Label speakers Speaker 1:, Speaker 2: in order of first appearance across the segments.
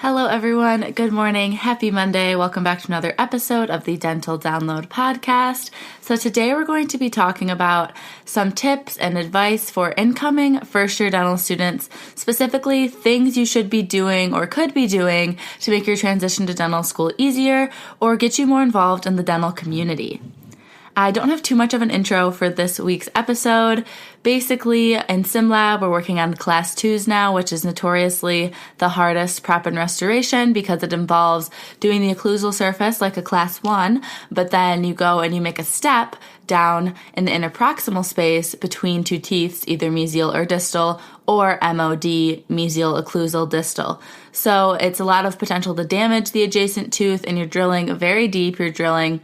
Speaker 1: Hello everyone, good morning, happy Monday, welcome back to another episode of the Dental Download podcast. So today we're going to be talking about some tips and advice for incoming first-year dental students, specifically things you should be doing or could be doing to make your transition to dental school easier or get you more involved in the dental community. I don't have too much of an intro for this week's episode. Basically, in SimLab, we're working on Class 2s now, which is notoriously the hardest prep and restoration because it involves doing the occlusal surface like a Class 1, but then you go and you make a step down in the interproximal space between two teeth, either mesial or distal, or MOD, mesial, occlusal, distal. So it's a lot of potential to damage the adjacent tooth, and you're drilling very deep. You're drilling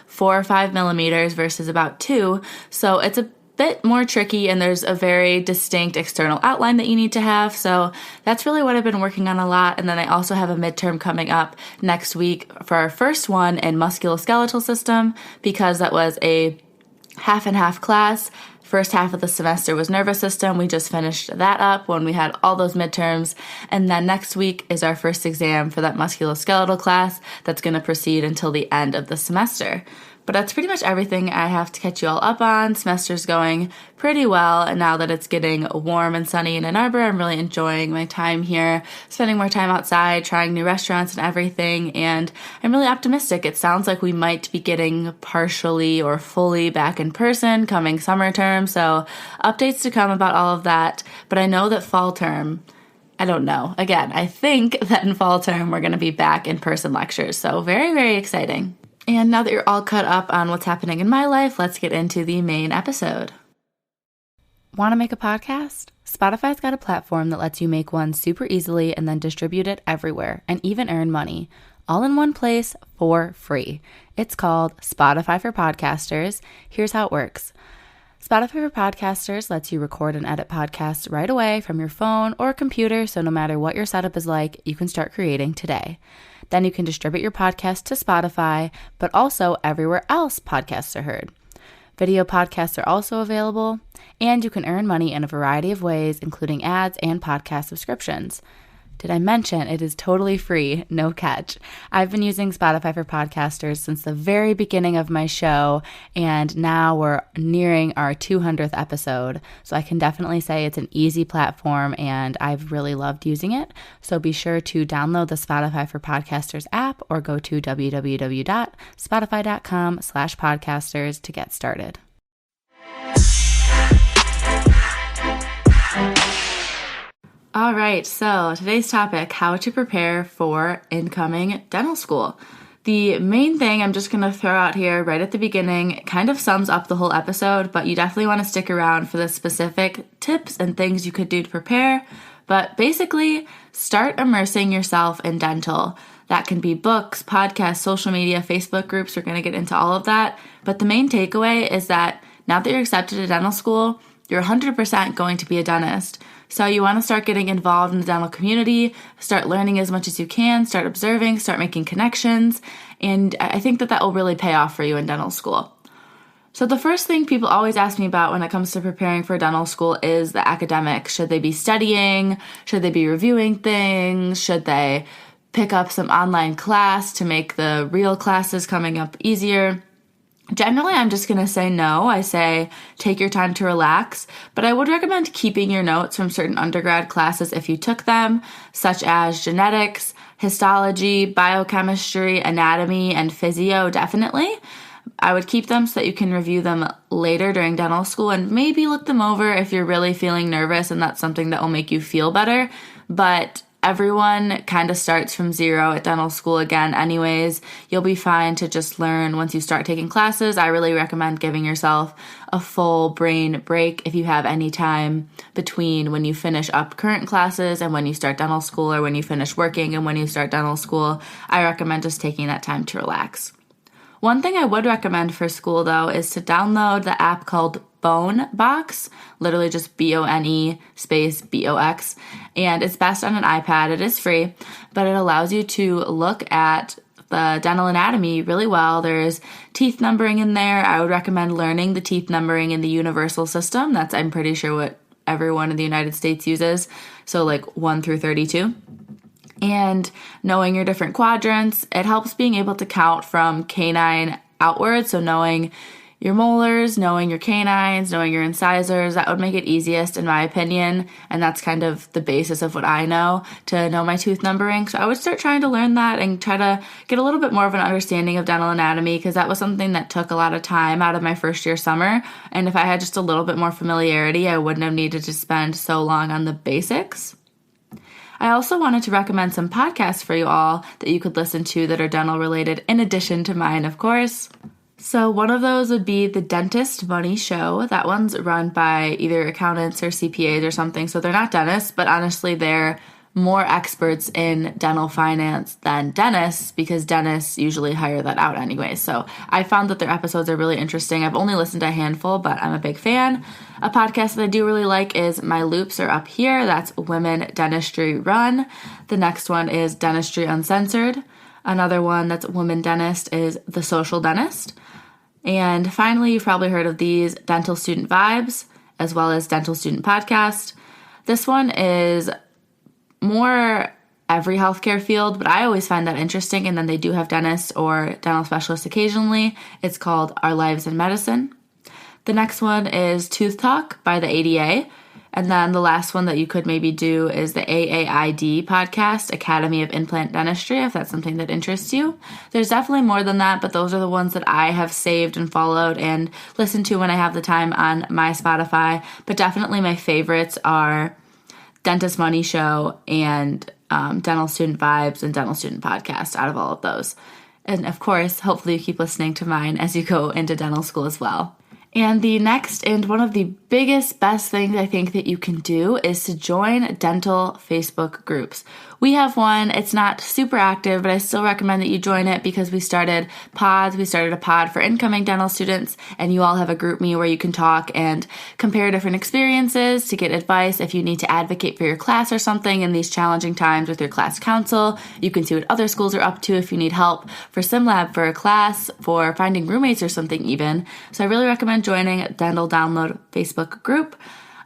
Speaker 1: 4 or 5 millimeters versus about 2. So it's a bit more tricky, and there's a very distinct external outline that you need to have. So that's really what I've been working on a lot. And then I also have a midterm coming up next week for our first one in musculoskeletal system, because that was a half and half class. First half of the semester was nervous system. We just finished that up when we had all those midterms. And then next week is our first exam for that musculoskeletal class that's going to proceed until the end of the semester. But that's pretty much everything I have to catch you all up on. Semester's going pretty well, and now that it's getting warm and sunny in Ann Arbor, I'm really enjoying my time here, spending more time outside, trying new restaurants and everything, and I'm really optimistic. It sounds like we might be getting partially or fully back in person coming summer term, so updates to come about all of that. But I know that fall term, I don't know. Again, I think that in fall term we're going to be back in person lectures, so very, very exciting. And now that you're all caught up on what's happening in my life, let's get into the main episode. Want to make a podcast? Spotify's got a platform that lets you make one super easily and then distribute it everywhere and even earn money, all in one place for free. It's called Spotify for Podcasters. Here's how it works. Spotify for Podcasters lets you record and edit podcasts right away from your phone or computer, so no matter what your setup is like, you can start creating today. Then you can distribute your podcast to Spotify, but also everywhere else podcasts are heard. Video podcasts are also available, and you can earn money in a variety of ways, including ads and podcast subscriptions. Did I mention it is totally free, no catch? I've been using Spotify for Podcasters since the very beginning of my show, and now we're nearing our 200th episode, so I can definitely say it's an easy platform, and I've really loved using it. So be sure to download the Spotify for Podcasters app or go to www.spotify.com/podcasters to get started. All right, so today's topic, how to prepare for incoming dental school. The main thing I'm just going to throw out here right at the beginning kind of sums up the whole episode, but you definitely want to stick around for the specific tips and things you could do to prepare. But basically, start immersing yourself in dental. That can be books, podcasts, social media, Facebook groups. We're going to get into all of that. But the main takeaway is that now that you're accepted to dental school, you're 100% going to be a dentist. So you want to start getting involved in the dental community, start learning as much as you can, start observing, start making connections, and I think that will really pay off for you in dental school. So the first thing people always ask me about when it comes to preparing for dental school is the academics. Should they be studying? Should they be reviewing things? Should they pick up some online class to make the real classes coming up easier? Generally, I'm just going to say no. I say take your time to relax, but I would recommend keeping your notes from certain undergrad classes if you took them, such as genetics, histology, biochemistry, anatomy, and physio, definitely. I would keep them so that you can review them later during dental school and maybe look them over if you're really feeling nervous and that's something that will make you feel better. But everyone kind of starts from zero at dental school again anyways. You'll be fine to just learn once you start taking classes. I really recommend giving yourself a full brain break if you have any time between when you finish up current classes and when you start dental school, or when you finish working and when you start dental school. I recommend just taking that time to relax. One thing I would recommend for school, though, is to download the app called Bone Box, literally just BONE space BOX, and it's best on an iPad. It is free, but it allows you to look at the dental anatomy really well. There's teeth numbering in there. I would recommend learning the teeth numbering in the universal system. That's, I'm pretty sure, what everyone in the United States uses. So like 1 through 32. And knowing your different quadrants, it helps being able to count from canine outward. So knowing your molars, knowing your canines, knowing your incisors, that would make it easiest in my opinion. And that's kind of the basis of what I know to know my tooth numbering. So I would start trying to learn that and try to get a little bit more of an understanding of dental anatomy, because that was something that took a lot of time out of my first year summer. And if I had just a little bit more familiarity, I wouldn't have needed to spend so long on the basics. I also wanted to recommend some podcasts for you all that you could listen to that are dental related, in addition to mine, of course. So one of those would be the Dentist Money Show. That one's run by either accountants or CPAs or something. So they're not dentists, but honestly, they're more experts in dental finance than dentists, because dentists usually hire that out anyway. So I found that their episodes are really interesting. I've only listened to a handful, but I'm a big fan. A podcast that I do really like is My Loops Are Up Here. That's Women Dentistry Run. The next one is Dentistry Uncensored. Another one that's Woman Dentist is The Social Dentist. And finally, you've probably heard of these, Dental Student Vibes, as well as Dental Student Podcast. This one is more every healthcare field, but I always find that interesting. And then they do have dentists or dental specialists occasionally. It's called Our Lives in Medicine. The next one is Tooth Talk by the ADA. And then the last one that you could maybe do is the AAID podcast, Academy of Implant Dentistry, if that's something that interests you. There's definitely more than that, but those are the ones that I have saved and followed and listened to when I have the time on my Spotify. But definitely my favorites are Dentist Money Show and Dental Student Vibes and Dental Student Podcast out of all of those. And of course, hopefully you keep listening to mine as you go into dental school as well. And the next and one of the biggest, best things I think that you can do is to join dental Facebook groups. We have one. It's not super active, but I still recommend that you join it because we started pods. We started a pod for incoming dental students, and you all have a group me where you can talk and compare different experiences to get advice if you need to advocate for your class or something in these challenging times with your class council. You can see what other schools are up to if you need help for SimLab, for a class, for finding roommates or something even. So I really recommend joining Dental Download Facebook group.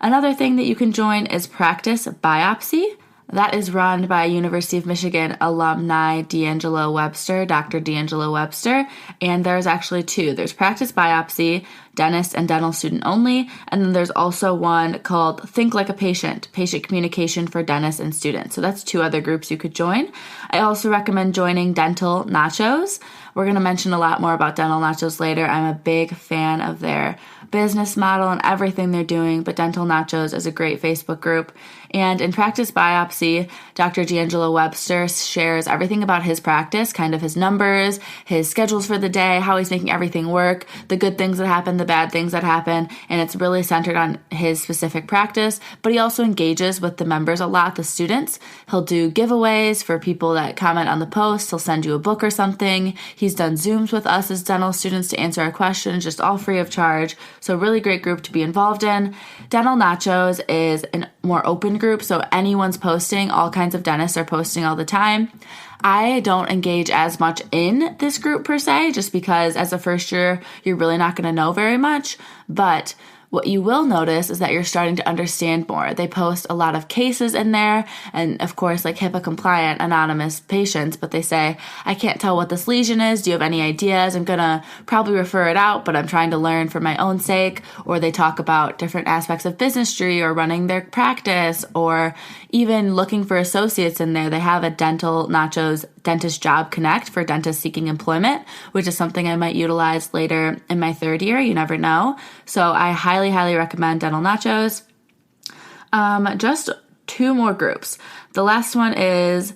Speaker 1: Another thing that you can join is Practice Biopsy. That is run by University of Michigan alumni D'Angelo Webster, Dr. D'Angelo Webster, and there's actually two. There's Practice Biopsy, dentist and dental student only, and then there's also one called Think Like a Patient, Patient Communication for Dentists and Students. So that's two other groups you could join. I also recommend joining Dental Nachos. We're going to mention a lot more about Dental Nachos later. I'm a big fan of their business model and everything they're doing, but Dental Nachos is a great Facebook group. And in Practice Biopsy, Dr. D'Angelo Webster shares everything about his practice, kind of his numbers, his schedules for the day, how he's making everything work, the good things that happen, the bad things that happen, and it's really centered on his specific practice. But he also engages with the members a lot, the students. He'll do giveaways for people that comment on the post. He'll send you a book or something. He's done Zooms with us as dental students to answer our questions, just all free of charge. So really great group to be involved in. Dental Nachos is a more open group, so anyone's posting. All kinds of dentists are posting all the time. I don't engage as much in this group per se, just because as a first year, you're really not going to know very much. But what you will notice is that you're starting to understand more. They post a lot of cases in there, and of course, like HIPAA compliant, anonymous patients, but they say, I can't tell what this lesion is. Do you have any ideas? I'm going to probably refer it out, but I'm trying to learn for my own sake. Or they talk about different aspects of businessry or running their practice, or even looking for associates in there. They have a Dental Nachos Dentist Job Connect for dentists seeking employment, which is something I might utilize later in my third year. You never know. So I highly recommend Dental Nachos. Just two more groups. The last one is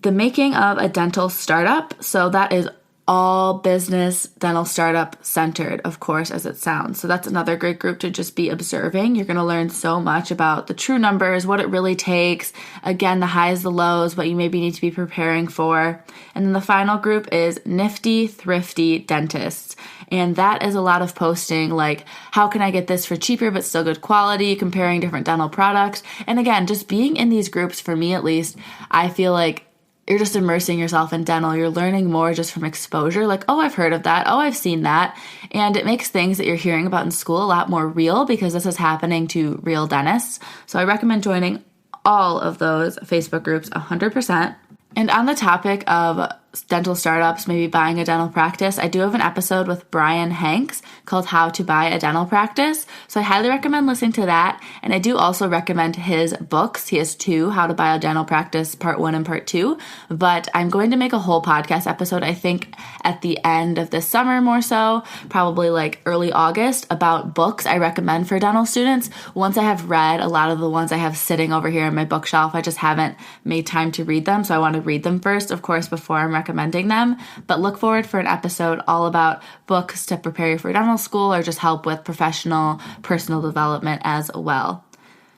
Speaker 1: the Making of a Dental Startup. So that is all business dental startup centered, of course, as it sounds. So that's another great group to just be observing. You're going to learn so much about the true numbers, what it really takes, again, the highs, the lows, what you maybe need to be preparing for. And then the final group is Nifty Thrifty Dentists. And that is a lot of posting like, how can I get this for cheaper but still good quality, comparing different dental products. And again, just being in these groups, for me at least, I feel like you're just immersing yourself in dental. You're learning more just from exposure. Like, oh, I've heard of that. Oh, I've seen that. And it makes things that you're hearing about in school a lot more real because this is happening to real dentists. So I recommend joining all of those Facebook groups 100%. And on the topic of dental startups, maybe buying a dental practice, I do have an episode with Brian Hanks called How to Buy a Dental Practice. So I highly recommend listening to that. And I do also recommend his books. He has 2, How to Buy a Dental Practice, Part 1 and Part 2. But I'm going to make a whole podcast episode, I think, at the end of this summer more so, probably like early August, about books I recommend for dental students. Once I have read a lot of the ones I have sitting over here on my bookshelf, I just haven't made time to read them. So I want to read them first, of course, before I'm recommending them. But look forward for an episode all about books to prepare you for dental school or just help with professional personal development as well.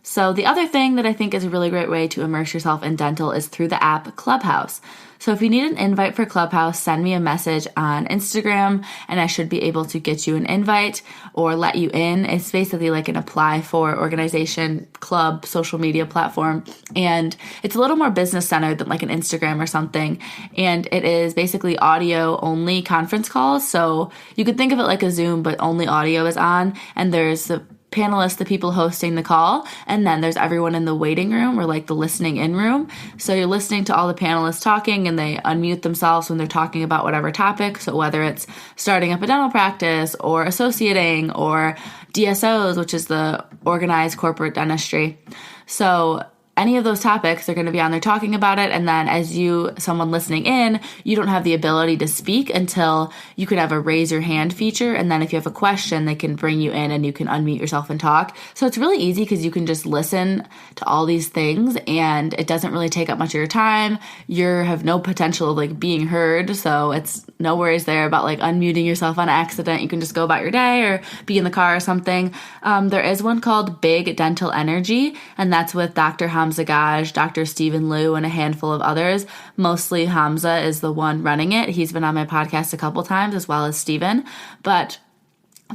Speaker 1: So the other thing that I think is a really great way to immerse yourself in dental is through the app Clubhouse. So if you need an invite for Clubhouse, send me a message on Instagram and I should be able to get you an invite or let you in. It's basically like an apply for organization, club, social media platform. And it's a little more business centered than like an Instagram or something. And it is basically audio only conference calls. So you could think of it like a Zoom, but only audio is on. And there's the panelists, the people hosting the call, and then there's everyone in the waiting room or like the listening in room. So you're listening to all the panelists talking and they unmute themselves when they're talking about whatever topic. So whether it's starting up a dental practice or associating or DSOs, which is the organized corporate dentistry. So any of those topics, they're going to be on there talking about it. And then as someone listening in, you don't have the ability to speak until you could have a raise your hand feature. And then if you have a question, they can bring you in and you can unmute yourself and talk. So it's really easy because you can just listen to all these things and it doesn't really take up much of your time. You have no potential of like being heard. So it's no worries there about like unmuting yourself on accident. You can just go about your day or be in the car or something. There is one called Big Dental Energy, and that's with Dr. Hamza Gaj, Dr. Stephen Liu, and a handful of others. Mostly Hamza is the one running it. He's been on my podcast a couple times, as well as Stephen. But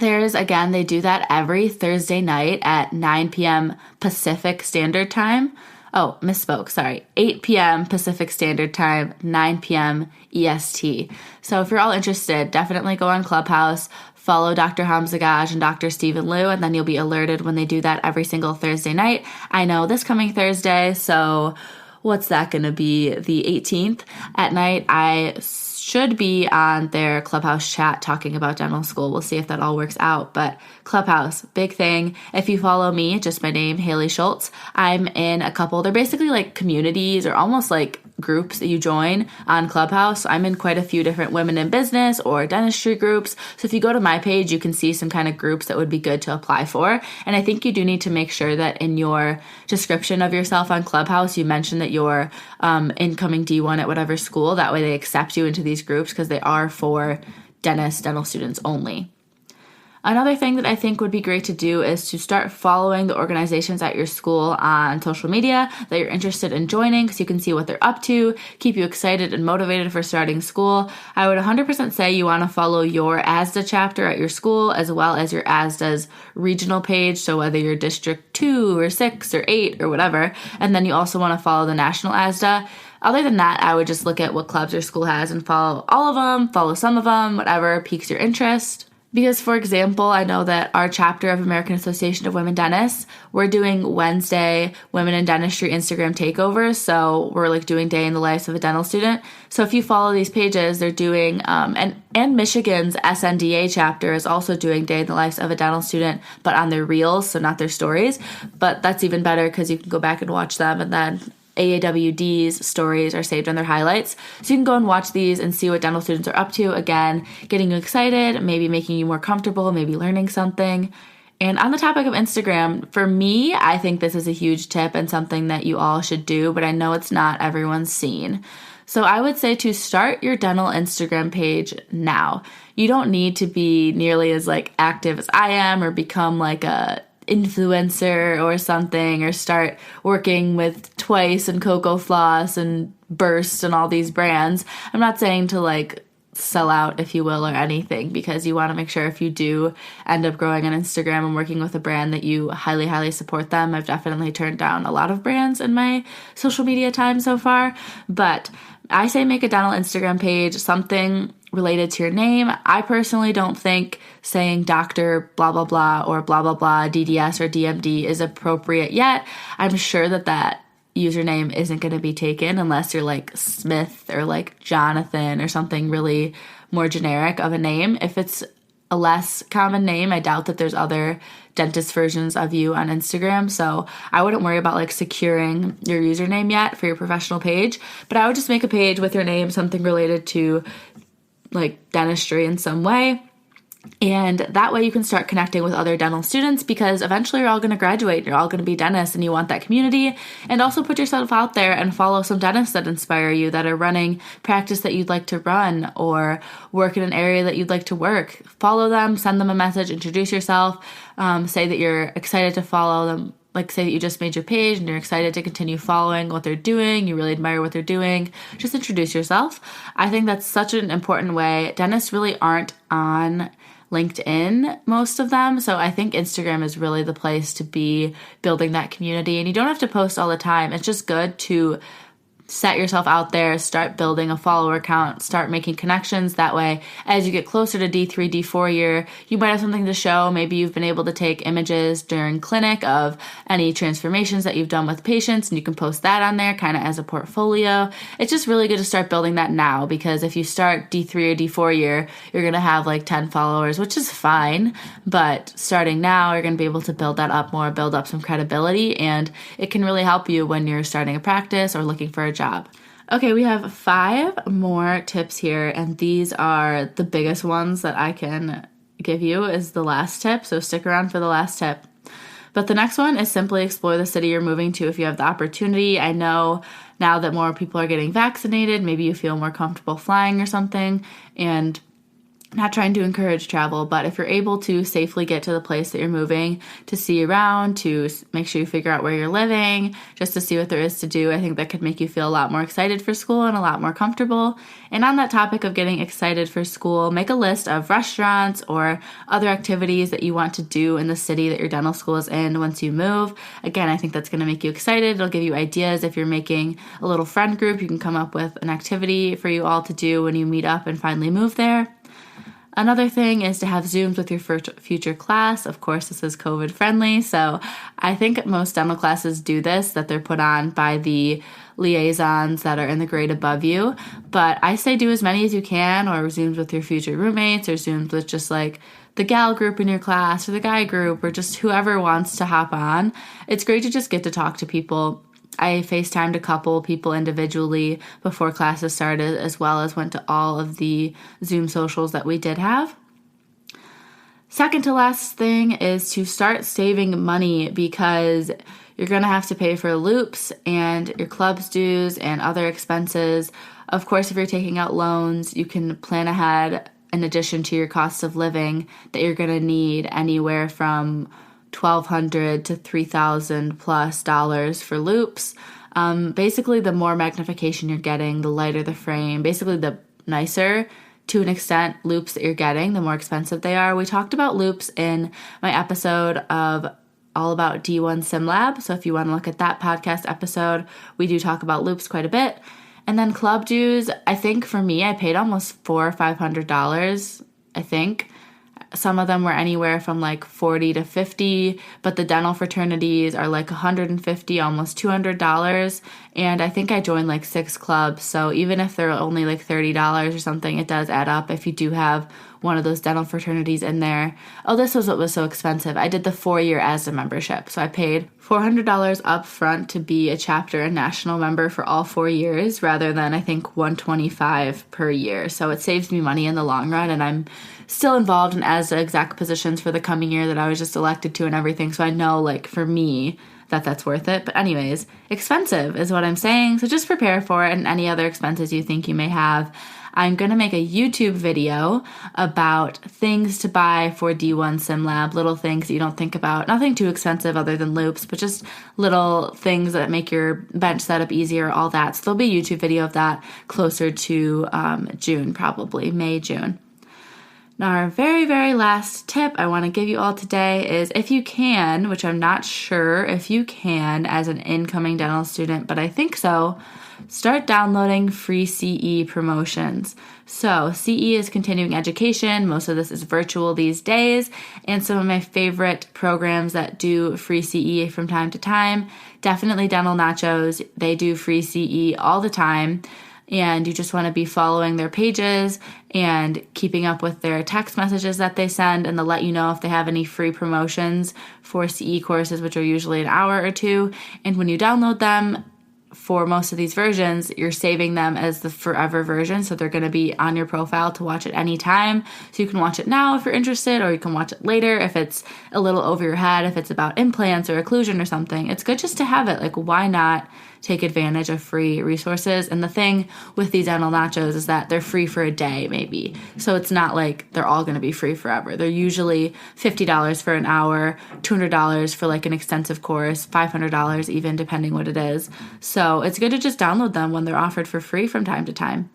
Speaker 1: they do that every Thursday night at 9 p.m. Pacific Standard Time. Oh, misspoke, sorry. 8 p.m. Pacific Standard Time, 9 p.m. EST. So if you're all interested, definitely go on Clubhouse, follow Dr. Hamza Gaj and Dr. Stephen Liu, and then you'll be alerted when they do that every single Thursday night. I know this coming Thursday, so what's that going to be? The 18th at night, I should be on their Clubhouse chat talking about dental school. We'll see if that all works out. But Clubhouse, big thing. If you follow me, just my name, Haley Schultz, I'm in a couple. They're basically like communities or almost like groups that you join on Clubhouse. I'm in quite a few different women in business or dentistry groups. So if you go to my page, you can see some kind of groups that would be good to apply for. And I think you do need to make sure that in your description of yourself on Clubhouse, you mention that you're incoming D1 at whatever school. That way they accept you into these groups because they are for dentists, dental students only. Another thing that I think would be great to do is to start following the organizations at your school on social media that you're interested in joining because you can see what they're up to, keep you excited and motivated for starting school. I would 100% say you want to follow your ASDA chapter at your school as well as your ASDA's regional page, so whether you're District 2 or 6 or 8 or whatever, and then you also want to follow the national ASDA. Other than that, I would just look at what clubs your school has and follow all of them, follow some of them, whatever piques your interest. Because, for example, I know that our chapter of American Association of Women Dentists, we're doing Wednesday Women in Dentistry Instagram takeovers. So we're like doing day in the life of a dental student. So if you follow these pages, they're doing, and Michigan's SNDA chapter is also doing day in the life of a dental student, but on their reels, so not their stories. But that's even better because you can go back and watch them, and then AAWD's stories are saved on their highlights. So you can go and watch these and see what dental students are up to. Again, getting you excited, maybe making you more comfortable, maybe learning something. And on the topic of Instagram, for me, I think this is a huge tip and something that you all should do, but I know it's not everyone's scene. So I would say to start your dental Instagram page now. You don't need to be nearly as like active as I am or become like a influencer or something, or start working with Twice and Cocoa Floss and Burst and all these brands. I'm not saying to like sell out, if you will, or anything, because you want to make sure if you do end up growing on Instagram and working with a brand that you highly, highly support them. I've definitely turned down a lot of brands in my social media time so far, but I say make a dental Instagram page, something related to your name. I personally don't think saying Dr. blah, blah, blah or blah, blah, blah, DDS or DMD is appropriate yet. I'm sure that username isn't going to be taken unless you're like Smith or like Jonathan or something really more generic of a name. If it's a less common name, I doubt that there's other dentist versions of you on Instagram. So I wouldn't worry about like securing your username yet for your professional page, but I would just make a page with your name, something related to like dentistry in some way. And that way you can start connecting with other dental students, because eventually you're all going to graduate. You're all going to be dentists and you want that community. And also put yourself out there and follow some dentists that inspire you, that are running practice that you'd like to run or work in an area that you'd like to work. Follow them, send them a message, introduce yourself, say that you're excited to follow them. Like say that you just made your page and you're excited to continue following what they're doing. You really admire what they're doing. Just introduce yourself. I think that's such an important way. Dentists really aren't on LinkedIn, most of them. So I think Instagram is really the place to be building that community. And you don't have to post all the time. It's just good to set yourself out there, start building a follower count, start making connections. That way, as you get closer to D3, D4 year, you might have something to show. Maybe you've been able to take images during clinic of any transformations that you've done with patients, and you can post that on there kind of as a portfolio. It's just really good to start building that now, because if you start D3 or D4 year, you're going to have like 10 followers, which is fine. But starting now, you're going to be able to build that up more, build up some credibility, and it can really help you when you're starting a practice or looking for a job. Okay, we have 5 more tips here, and these are the biggest ones that I can give you is the last tip, so stick around for the last tip. But the next one is simply explore the city you're moving to if you have the opportunity. I know now that more people are getting vaccinated, maybe you feel more comfortable flying or something, and not trying to encourage travel, but if you're able to safely get to the place that you're moving, to see around, to make sure you figure out where you're living, just to see what there is to do, I think that could make you feel a lot more excited for school and a lot more comfortable. And on that topic of getting excited for school, make a list of restaurants or other activities that you want to do in the city that your dental school is in once you move. Again, I think that's going to make you excited. It'll give you ideas. If you're making a little friend group, you can come up with an activity for you all to do when you meet up and finally move there. Another thing is to have Zooms with your future class. Of course, this is COVID friendly, so I think most dental classes do this, that they're put on by the liaisons that are in the grade above you. But I say do as many as you can, or Zooms with your future roommates, or Zooms with just like the gal group in your class, or the guy group, or just whoever wants to hop on. It's great to just get to talk to people. I FaceTimed a couple people individually before classes started, as well as went to all of the Zoom socials that we did have. Second to last thing is to start saving money, because you're going to have to pay for loops and your club's dues and other expenses. Of course, if you're taking out loans, you can plan ahead in addition to your cost of living that you're going to need anywhere from $1,200 to $3,000 plus dollars for loops. Basically, the more magnification you're getting, the lighter the frame, basically the nicer, to an extent, loops that you're getting, the more expensive they are. We talked about loops in my episode of all about D1 Sim Lab. So if you want to look at that podcast episode, we do talk about loops quite a bit. And then club dues, I think for me, I paid almost $400 or $500, I think. Some of them were anywhere from like $40 to $50, but the dental fraternities are like $150, almost $200. And I think I joined like 6 clubs. So even if they're only like $30 or something, it does add up if you do have one of those dental fraternities in there. Oh, this was what was so expensive. I did the 4-year ASDA membership. So I paid $400 up front to be a chapter and national member for all 4 years, rather than I think $125 per year. So it saves me money in the long run, and I'm still involved in ASDA exec positions for the coming year that I was just elected to and everything. So I know, like, for me, that's worth it. But anyways, expensive is what I'm saying. So just prepare for it, and any other expenses you think you may have. I'm going to make a YouTube video about things to buy for D1 Sim Lab, little things that you don't think about. Nothing too expensive other than loops, but just little things that make your bench setup easier, all that. So there'll be a YouTube video of that closer to June, probably May, June. Now, our very, very last tip I want to give you all today is, if you can, which I'm not sure if you can as an incoming dental student, but I think so, start downloading free CE promotions. So CE is continuing education. Most of this is virtual these days. And some of my favorite programs that do free CE from time to time, definitely Dental Nachos. They do free CE all the time. And you just want to be following their pages and keeping up with their text messages that they send, and they'll let you know if they have any free promotions for CE courses, which are usually an hour or two. And when you download them, for most of these versions, you're saving them as the forever version. So they're going to be on your profile to watch at any time. So you can watch it now if you're interested, or you can watch it later if it's a little over your head, if it's about implants or occlusion or something. It's good just to have it. Like, why not take advantage of free resources? And the thing with these Dental Nachos is that they're free for a day, maybe. So it's not like they're all going to be free forever. They're usually $50 for an hour, $200 for like an extensive course, $500 even, depending what it is. So it's good to just download them when they're offered for free from time to time.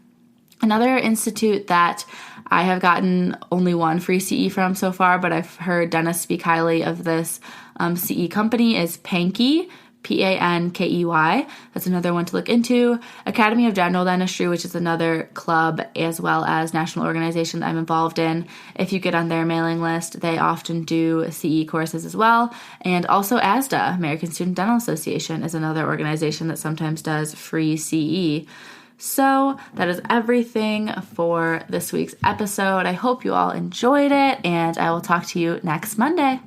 Speaker 1: Another institute that I have gotten only one free CE from so far, but I've heard dentists speak highly of this CE company, is Pankey, Pankey. That's another one to look into. Academy of General Dentistry, which is another club as well as national organization that I'm involved in. If you get on their mailing list, they often do CE courses as well. And also ASDA, American Student Dental Association, is another organization that sometimes does free CE. So that is everything for this week's episode. I hope you all enjoyed it, and I will talk to you next Monday.